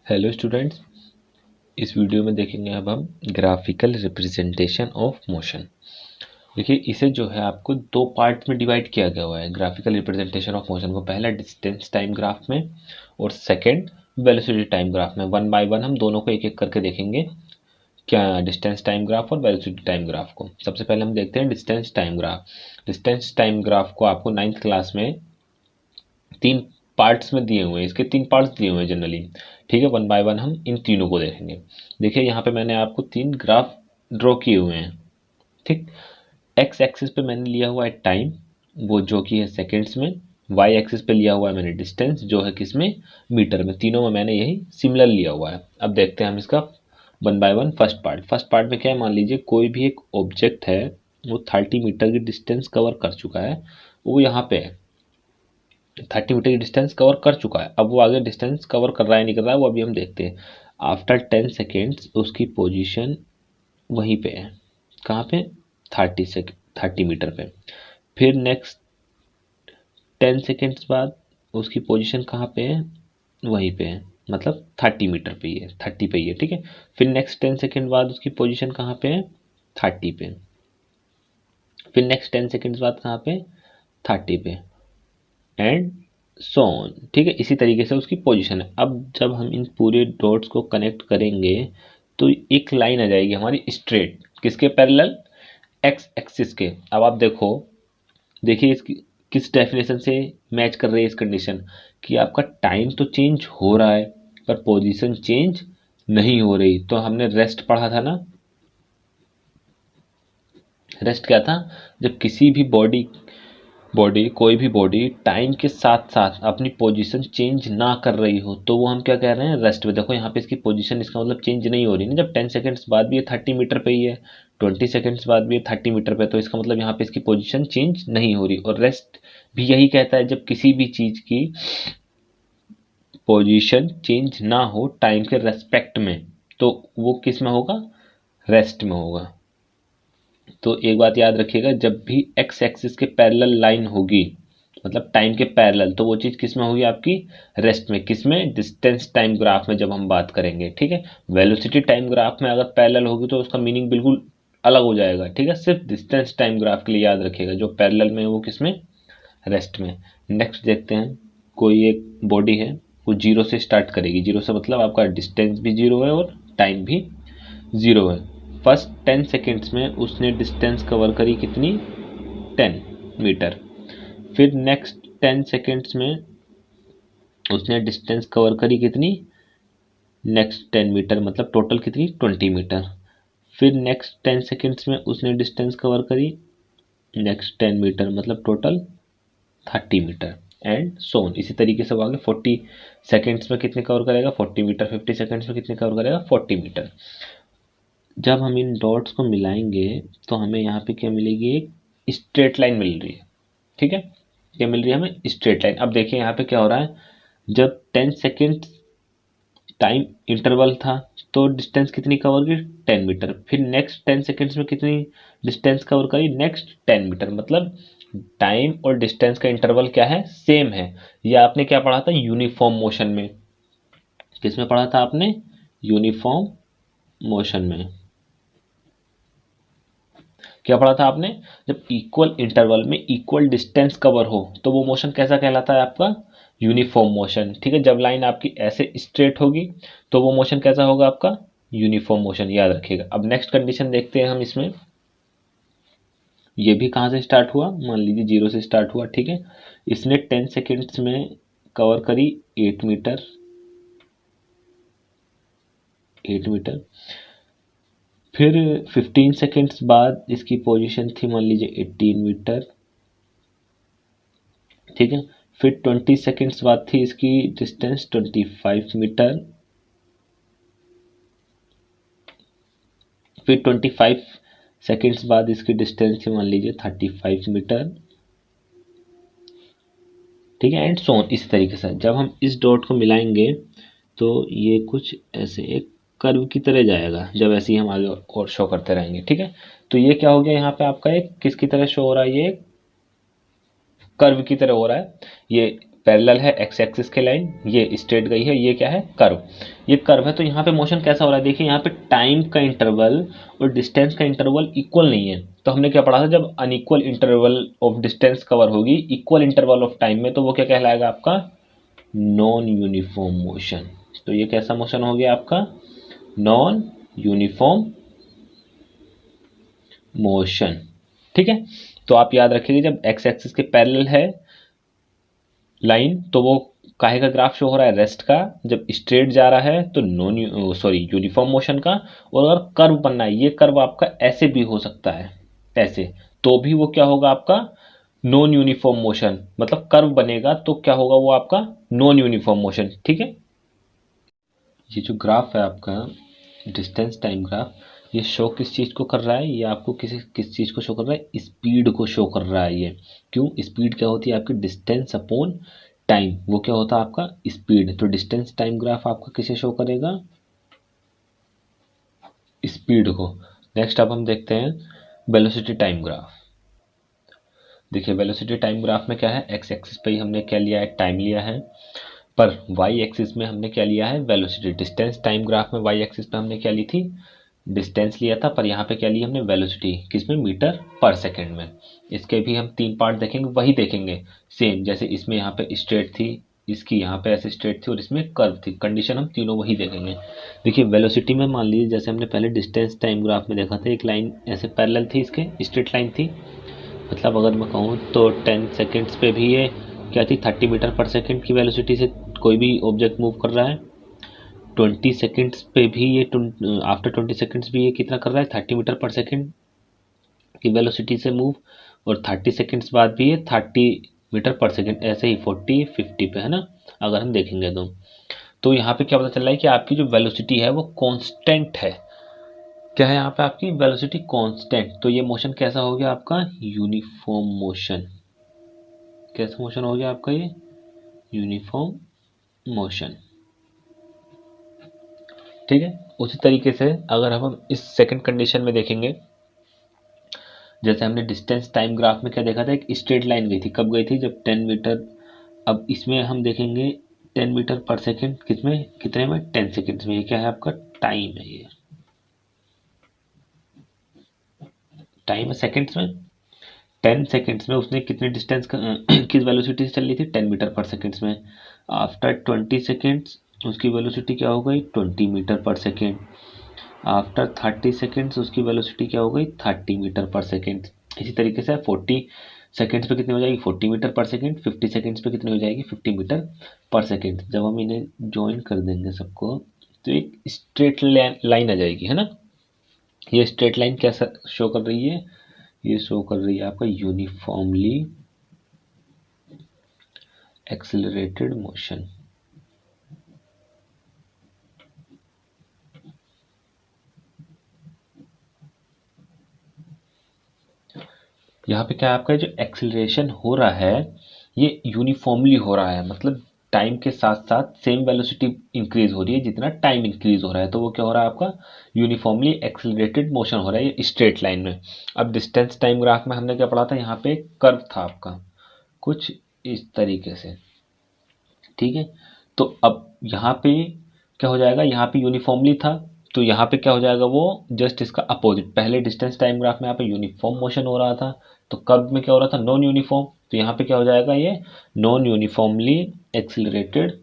Hello students, इस video में देखेंगे अब हम ग्राफिकल रिप्रेजेंटेशन ऑफ मोशन। देखिए, इसे जो है आपको दो पार्ट में डिवाइड किया गया हुआ है ग्राफिकल रिप्रेजेंटेशन ऑफ मोशन को। पहला डिस्टेंस टाइम ग्राफ में और सेकंड वेलोसिटी टाइम ग्राफ में। वन बाय वन हम दोनों को एक एक करके देखेंगे, क्या डिस्टेंस टाइम ग्राफ और वेलोसिटी टाइम ग्राफ को। सबसे पहले हम देखते हैं distance time graph. Distance time graph को आपको 9th क्लास में तीन पार्ट्स में दिए हुए हैं, इसके तीन पार्ट्स दिए हुए हैं जनरली। ठीक है, वन बाय वन हम इन तीनों को देखेंगे। देखिए, यहाँ पे मैंने आपको तीन ग्राफ ड्रॉ किए हुए हैं। ठीक, एक्स एक्सिस पे मैंने लिया हुआ है टाइम, वो जो कि है सेकेंड्स में। वाई एक्सिस पे लिया हुआ है मैंने डिस्टेंस, जो है किसमें, मीटर में। तीनों में मैंने यही सिमिलर लिया हुआ है। अब देखते हैं हम इसका one by one. First part में क्या है, मान लीजिए कोई भी एक ऑब्जेक्ट है, वो 30 मीटर की डिस्टेंस कवर कर चुका है, वो यहाँ पे है, 30 मीटर की डिस्टेंस कवर कर चुका है। अब वो आगे डिस्टेंस कवर कर रहा है नहीं कर रहा है, वो अभी हम देखते हैं। आफ्टर 10 सेकेंड्स उसकी पोजीशन वहीं पे है, कहाँ पे, 30 मीटर पे। फिर नेक्स्ट 10 सेकेंड्स बाद उसकी पोजीशन कहाँ पे है, वहीं पे है, मतलब 30 मीटर पे ही है, 30 पे ही है। ठीक है, फिर नेक्स्ट 10 सेकेंड बाद उसकी पोजीशन कहाँ पे है, 30 पे। फिर नेक्स्ट 10 सेकेंड्स बाद कहाँ पे, 30 पे, एंड सो ऑन। ठीक है, इसी तरीके से उसकी पोजीशन है। अब जब हम इन पूरे डॉट्स को कनेक्ट करेंगे तो एक लाइन आ जाएगी हमारी स्ट्रेट, किसके पैरेलल, एक्स एक्सिस के। अब आप देखिए इसकी किस डेफिनेशन से मैच कर रही है इस कंडीशन, कि आपका टाइम तो चेंज हो रहा है पर पोजीशन चेंज नहीं हो रही। तो हमने रेस्ट पढ़ा था ना, रेस्ट क्या था, जब किसी भी कोई भी बॉडी टाइम के साथ साथ अपनी पोजीशन चेंज ना कर रही हो, तो वो हम क्या कह रहे हैं, रेस्ट में। देखो यहाँ पे इसकी पोजीशन, इसका मतलब चेंज नहीं हो रही ना। जब 10 सेकेंड्स बाद भी ये 30 मीटर पे ही है, 20 सेकेंड्स बाद भी ये 30 मीटर पे, तो इसका मतलब यहाँ पे इसकी पोजीशन चेंज नहीं हो रही। और रेस्ट भी यही कहता है, जब किसी भी चीज की पोजीशन चेंज ना हो टाइम के रेस्पेक्ट में, तो वो किस में होगा, रेस्ट में होगा। तो एक बात याद रखिएगा, जब भी एक्स एक्सिस के पैरेलल लाइन होगी, मतलब टाइम के पैरेलल, तो वो चीज किस में होगी आपकी, रेस्ट में। किस में, डिस्टेंस टाइम ग्राफ में जब हम बात करेंगे। ठीक है, वेलोसिटी टाइम ग्राफ में अगर पैरेलल होगी तो उसका मीनिंग बिल्कुल अलग हो जाएगा। ठीक है, सिर्फ डिस्टेंस टाइम ग्राफ के लिए याद रखिएगा, जो पैरेलल में है वो किस में, रेस्ट में। नेक्स्ट देखते हैं, कोई एक बॉडी है, वो जीरो से स्टार्ट करेगी। जीरो से मतलब आपका डिस्टेंस भी जीरो है और टाइम भी जीरो है। फर्स्ट 10 सेकेंड्स में उसने डिस्टेंस कवर करी कितनी, 10 मीटर। फिर नेक्स्ट 10 सेकेंड्स में उसने डिस्टेंस कवर करी कितनी, नेक्स्ट 10 मीटर, मतलब टोटल कितनी, 20 मीटर। फिर नेक्स्ट 10 सेकेंड्स में उसने डिस्टेंस कवर करी, नेक्स्ट 10 मीटर, मतलब टोटल 30 मीटर, एंड सोन। इसी तरीके से वो आगे 40 सेकेंड्स में कितने कवर करेगा, 40 मीटर। 50 सेकेंड्स में कितने कवर करेगा, 40 मीटर। जब हम इन डॉट्स को मिलाएंगे तो हमें यहाँ पे क्या मिलेगी, एक स्ट्रेट लाइन मिल रही है। ठीक है, क्या मिल रही है हमें, स्ट्रेट लाइन। अब देखिए यहाँ पे क्या हो रहा है, जब 10 सेकेंड टाइम इंटरवल था तो डिस्टेंस कितनी कवर की, 10 मीटर। फिर नेक्स्ट 10 सेकेंड्स में कितनी डिस्टेंस कवर करी, नेक्स्ट 10 मीटर। मतलब टाइम और डिस्टेंस का इंटरवल क्या है, सेम है। ये आपने क्या पढ़ा था, यूनिफॉर्म मोशन में। किसमें पढ़ा था आपने, यूनिफॉर्म मोशन में। क्या पढ़ा था आपने, जब इक्वल इंटरवल में इक्वल डिस्टेंस कवर हो तो वो मोशन कैसा कहलाता है आपका, यूनिफॉर्म मोशन। ठीक है, जब लाइन आपकी ऐसे स्ट्रेट होगी तो वो मोशन कैसा होगा आपका, यूनिफॉर्म मोशन, याद रखिएगा। अब नेक्स्ट कंडीशन देखते हैं हम इसमें। ये भी कहाँ से स्टार्ट हुआ, मान लीजिए जीरो से स्टार्ट हुआ। ठीक है, इसने 10 सेकेंड्स में कवर करी 8 मीटर, 8 मीटर। फिर 15 सेकेंड्स बाद इसकी पोजीशन थी मान लीजिए 18 मीटर। ठीक है, फिर 20 सेकेंड्स बाद थी इसकी डिस्टेंस 25 मीटर। फिर 25 सेकेंड्स बाद इसकी डिस्टेंस थी मान लीजिए 35 मीटर। ठीक है, एंड सो ऑन। इस तरीके से जब हम इस डॉट को मिलाएंगे तो ये कुछ ऐसे एक कर्व की तरह जाएगा, जब ऐसे ही हम आगे और शो करते रहेंगे। ठीक है, तो ये क्या हो गया यहाँ पे आपका, एक किसकी तरह शो हो रहा है, ये कर्व की तरह हो रहा है। ये पैरेलल है एक्स एक्सिस के लाइन, ये स्ट्रेट गई है, ये क्या है कर्व, ये कर्व है। तो यहाँ पे मोशन कैसा हो रहा है, देखिए यहाँ पे टाइम का इंटरवल और डिस्टेंस का इंटरवल इक्वल नहीं है। तो हमने क्या पढ़ा था, जब unequal interval of distance cover होगी इक्वल इंटरवल ऑफ टाइम में, तो वो क्या कहलाएगा आपका नॉन यूनिफॉर्म मोशन। तो ये कैसा मोशन हो गया आपका नॉन यूनिफॉर्म मोशन। ठीक है, तो आप याद रखिएगा जब एक्स एक्सिस के पैरेलल है लाइन तो वो काहे का ग्राफ शो हो रहा है, रेस्ट का। जब स्ट्रेट जा रहा है तो यूनिफॉर्म मोशन का। और अगर कर्व बनना है, ये कर्व आपका ऐसे भी हो सकता है, ऐसे, तो भी वो क्या होगा आपका नॉन यूनिफॉर्म मोशन। मतलब कर्व बनेगा तो क्या होगा वो आपका नॉन यूनिफॉर्म मोशन। ठीक है, ये जो ग्राफ है आपका डिस्टेंस टाइम ग्राफ, ये शो किस चीज़ को कर रहा है, ये आपको किस चीज़ को शो कर रहा है, स्पीड को शो कर रहा है ये। क्यों, स्पीड क्या होती है आपकी डिस्टेंस अपॉन टाइम, वो क्या होता है आपका स्पीड। तो डिस्टेंस टाइम ग्राफ आपका किसे शो करेगा, स्पीड को। नेक्स्ट अब हम देखते हैं वेलोसिटी टाइम ग्राफ। देखिए वेलोसिटी टाइम ग्राफ में क्या है, एक्स एक्सिस पे ही हमने क्या लिया है, टाइम लिया है, पर वाई एक्सिस में हमने क्या लिया है, वेलोसिटी। डिस्टेंस टाइम ग्राफ में वाई एक्सिस पे हमने क्या ली थी, डिस्टेंस लिया था, पर यहाँ पे क्या लिया हमने वेलोसिटी, किसमें, मीटर पर सेकंड में। इसके भी हम 3 पार्ट देखेंगे, वही देखेंगे सेम, जैसे इसमें यहाँ पे स्ट्रेट थी, इसकी यहाँ पे ऐसे स्ट्रेट थी और इसमें कर्व थी, कंडीशन हम तीनों वही देखेंगे। देखिए वेलोसिटी में मान लीजिए जैसे हमने पहले डिस्टेंस टाइम ग्राफ में देखा था, एक लाइन ऐसे पैरेलल थी, इसके स्ट्रेट लाइन थी। मतलब अगर मैं कहूँ तो 10 सेकेंड्स पे भी ये क्या थी, 30 मीटर पर सेकेंड की वेलोसिटी से कोई भी ऑब्जेक्ट मूव कर रहा है। 20 सेकेंड्स पे भी ये आफ्टर 20 सेकेंड्स भी ये कितना कर रहा है, 30 मीटर पर सेकेंड की वेलोसिटी से मूव। और 30 सेकेंड्स बाद भी ये 30 मीटर पर सेकेंड, ऐसे ही 40 50 पे, है ना, अगर हम देखेंगे तो यहाँ पे क्या पता चल रहा है कि आपकी जो वेलोसिटी है वो कांस्टेंट है। क्या है यहाँ पे आपकी वेलोसिटी कांस्टेंट। तो ये मोशन कैसा हो गया आपका यूनिफॉर्म मोशन। कैसा मोशन हो गया आपका ये यूनिफॉर्म मोशन। ठीक है, उसी तरीके से अगर हम इस सेकंड कंडीशन में देखेंगे, जैसे हमने डिस्टेंस टाइम ग्राफ में क्या देखा था, एक स्ट्रेट लाइन गई थी, कब गई थी, जब 10 मीटर। अब इसमें हम देखेंगे 10 मीटर पर सेकंड कितने कितने में, 10 सेकंड्स में। ये क्या है आपका टाइम है, ये टाइम है सेकंड्स में। 10 सेकंड्स में उसने कितने डिस्टेंस किस वेलोसिटी से चल रही थी, 10 मीटर पर सेकंड्स में। आफ्टर 20 सेकंड्स उसकी वेलोसिटी क्या हो गई, 20 मीटर पर सेकंड। आफ्टर 30 सेकेंड्स उसकी वेलोसिटी क्या हो गई, 30 मीटर पर सेकेंड। इसी तरीके से 40 सेकेंड्स पे कितनी हो जाएगी, 40 मीटर पर सेकेंड। 50 सेकेंड्स पे कितनी हो जाएगी, 50 मीटर पर सेकेंड। जब हम इन्हें ज्वाइन कर देंगे सबको तो एक स्ट्रेट लाइन आ जाएगी, है ना। ये स्ट्रेट लाइन कैसा शो कर रही है, ये शो कर रही है आपका यूनिफॉर्मली एक्सेलरेटेड मोशन। यहाँ पे क्या है आपका जो एक्सेलरेशन हो रहा है ये यूनिफॉर्मली हो रहा है, मतलब टाइम के साथ साथ सेम वेलोसिटी इंक्रीज हो रही है जितना टाइम इंक्रीज हो रहा है। तो वो क्या हो रहा है आपका यूनिफॉर्मली एक्सेलरेटेड मोशन हो रहा है ये स्ट्रेट लाइन में। अब डिस्टेंस टाइम ग्राफ में हमने क्या पढ़ा था, यहाँ पे कर्व था आपका कुछ इस तरीके से। ठीक है, तो अब यहाँ पे क्या हो जाएगा, यहाँ पे यूनिफॉर्मली था तो यहाँ पे क्या हो जाएगा वो जस्ट इसका अपोजिट। पहले डिस्टेंस टाइम ग्राफ में यहाँ पे यूनिफॉर्म मोशन हो रहा था, तो कर्व में क्या हो रहा था, नॉन यूनिफॉर्म। तो यहाँ पे क्या हो जाएगा, ये नॉन यूनिफॉर्मली एक्सिलरेटेड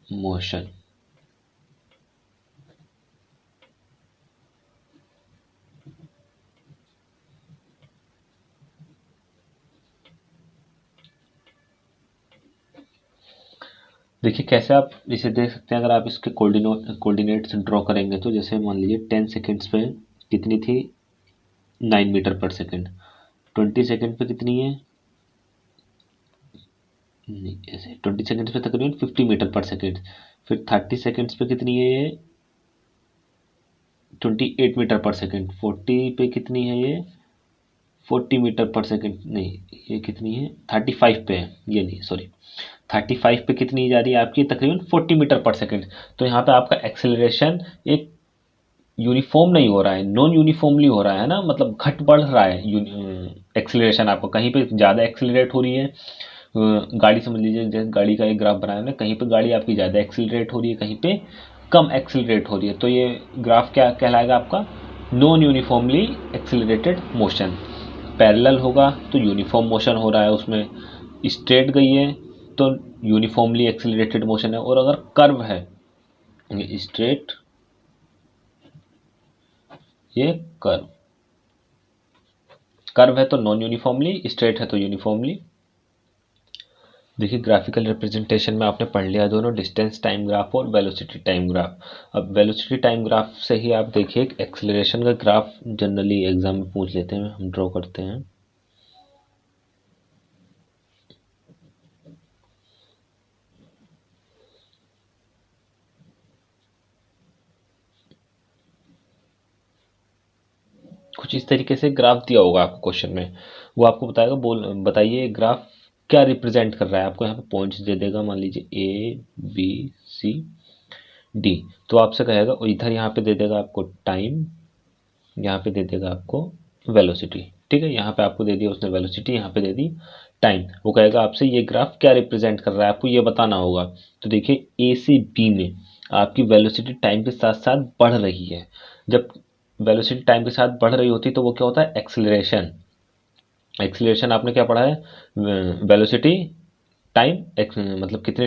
मोशन। देखिए कैसे आप इसे देख सकते हैं, अगर आप इसके कोऑर्डिनेट्स ड्रॉ करेंगे तो जैसे मान लीजिए 10 सेकेंड्स पे कितनी थी, 9 मीटर पर सेकेंड। 20 सेकेंड पे कितनी है, नहीं ऐसे 20 सेकेंड्स पे तकरीबन 50 मीटर पर सेकेंड। फिर 30 सेकेंड्स पे कितनी है ये, 28 मीटर पर सेकेंड। 40 पे कितनी है ये, 40 मीटर पर सेकेंड। नहीं ये कितनी है, 35 पे है, ये नहीं सॉरी 35 पे कितनी जा रही है आपकी, तकरीबन 40 मीटर पर सेकेंड। तो यहाँ पे आपका एक्सेलरेशन एक यूनिफॉर्म नहीं हो रहा है, नॉन यूनिफॉर्मली हो रहा है ना, मतलब घट बढ़ रहा है एक्सेलरेशन। आपको कहीं पे ज़्यादा एक्सेलरेट हो रही है गाड़ी समझ लीजिए, जैसे गाड़ी का एक ग्राफ बनाया हमने, कहीं पे गाड़ी आपकी ज़्यादा एक्सिलरेट हो रही है, कहीं पे कम एक्सिलरेट हो रही है, तो ये ग्राफ क्या कहलाएगा आपका, non uniformly accelerated motion. Parallel होगा तो यूनिफॉर्म मोशन हो रहा है उसमें, स्ट्रेट गई है तो यूनिफॉर्मली एक्सिलरेटेड मोशन है, और अगर कर्व है, ये स्ट्रेट, ये कर्व, कर्व है तो नॉन यूनिफॉर्मली, स्ट्रेट है तो यूनिफॉर्मली। देखिए ग्राफिकल रिप्रेजेंटेशन में आपने पढ़ लिया दोनों, डिस्टेंस टाइम ग्राफ और वेलोसिटी टाइम ग्राफ। अब वेलोसिटी टाइम ग्राफ से ही आप देखिए एक्सेलरेशन का ग्राफ जनरली एग्जाम में पूछ लेते हैं, हम ड्रॉ करते हैं। कुछ इस तरीके से ग्राफ दिया होगा आपको क्वेश्चन में, वो आपको बताएगा, बताइए ग्राफ क्या रिप्रेजेंट कर रहा है। आपको यहाँ पे पॉइंट्स दे देगा, मान लीजिए A B C D, तो आपसे कहेगा, और इधर यहाँ पे दे देगा आपको टाइम, यहाँ पे दे देगा आपको वेलोसिटी। ठीक है, यहाँ पे आपको दे दिया उसने वेलोसिटी, यहाँ पे दे दी टाइम। वो कहेगा आपसे ये ग्राफ क्या रिप्रेजेंट कर रहा है, आपको ये बताना होगा। तो देखिए ए से बी में आपकी वेलोसिटी टाइम के साथ साथ बढ़ रही है। जब वेलोसिटी टाइम के साथ बढ़ रही होती है तो वो क्या होता है, एक्सिलरेशन। एक्सिलरेशन आपने क्या पढ़ा है, वेलोसिटी टाइम, मतलब कितने,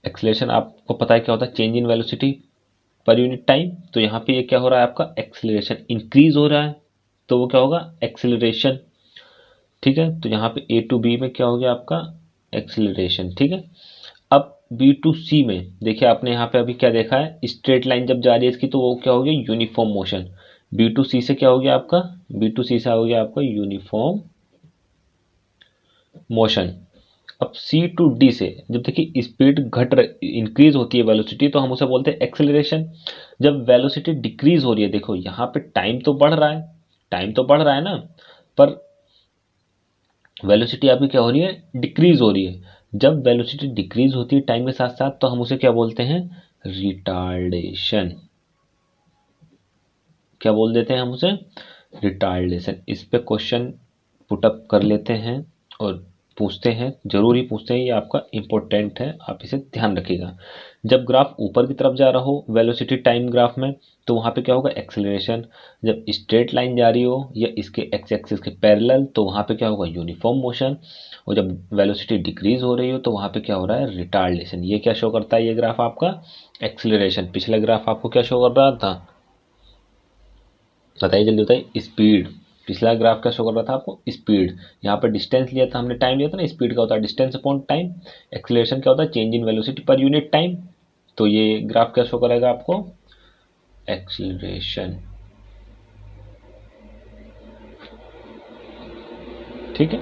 एक्सिलरेशन आपको पता है क्या होता है, change in velocity per unit time. तो यहाँ पे ये क्या हो रहा है, आपका एक्सिलरेशन इंक्रीज हो रहा है, तो वो क्या होगा, एक्सिलरेशन। ठीक है, तो यहाँ पे A to B में क्या हो गया आपका, एक्सिलरेशन। ठीक है, अब B to C में देखिए, आपने यहाँ पे अभी क्या देखा है, स्ट्रेट लाइन जब जा रही है इसकी, तो वो क्या हो गया, uniform motion. B to C से क्या हो गया आपका, B to C से हो गया आपका यूनिफॉर्म मोशन। अब C to D से जब देखिए स्पीड इंक्रीज होती है वेलोसिटी, तो हम उसे बोलते हैं एक्सेलरेशन। जब वेलोसिटी डिक्रीज हो रही है, देखो यहाँ पे टाइम तो बढ़ रहा है, टाइम तो बढ़ रहा है ना, पर वेलोसिटी आपकी क्या हो रही है, डिक्रीज हो रही है। जब वेलोसिटी डिक्रीज होती है टाइम के साथ साथ, तो हम उसे क्या बोलते हैं, रिटार्डेशन। क्या बोल देते हैं हम उसे, रिटार्डेशन। इस पे क्वेश्चन पुटअप कर लेते हैं और पूछते हैं, जरूर ही पूछते हैं, ये आपका इंपॉर्टेंट है, आप इसे ध्यान रखिएगा। जब ग्राफ ऊपर की तरफ जा रहा हो वेलोसिटी टाइम ग्राफ में, तो वहाँ पे क्या होगा, एक्सेलरेशन। जब स्ट्रेट लाइन जा रही हो या इसके एक्स एक्सिस के पैरेलल, तो वहाँ पे क्या होगा, यूनिफॉर्म मोशन। और जब वेलोसिटी डिक्रीज हो रही हो, तो वहाँ पे क्या हो रहा है, रिटार्डेशन। ये क्या शो करता है, ये ग्राफ आपका एक्सेलरेशन। पिछला ग्राफ आपको क्या शो कर रहा था, बताइए जल्दी बताइए, स्पीड। पिछला ग्राफ क्या शो कर रहा था आपको, स्पीड। यहाँ पर डिस्टेंस लिया था हमने, टाइम लिया था ना, स्पीड का होता है डिस्टेंस अपॉन टाइम, एक्सेलरेशन क्या होता है, change in velocity per unit time. तो ये ग्राफ क्या शो करेगा आपको, एक्सेलरेशन। ठीक है,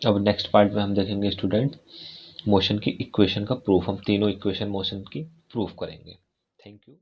अब नेक्स्ट पार्ट में हम देखेंगे स्टूडेंट, मोशन की इक्वेशन का प्रूफ। हम तीनों इक्वेशन मोशन की प्रूफ करेंगे। Thank you.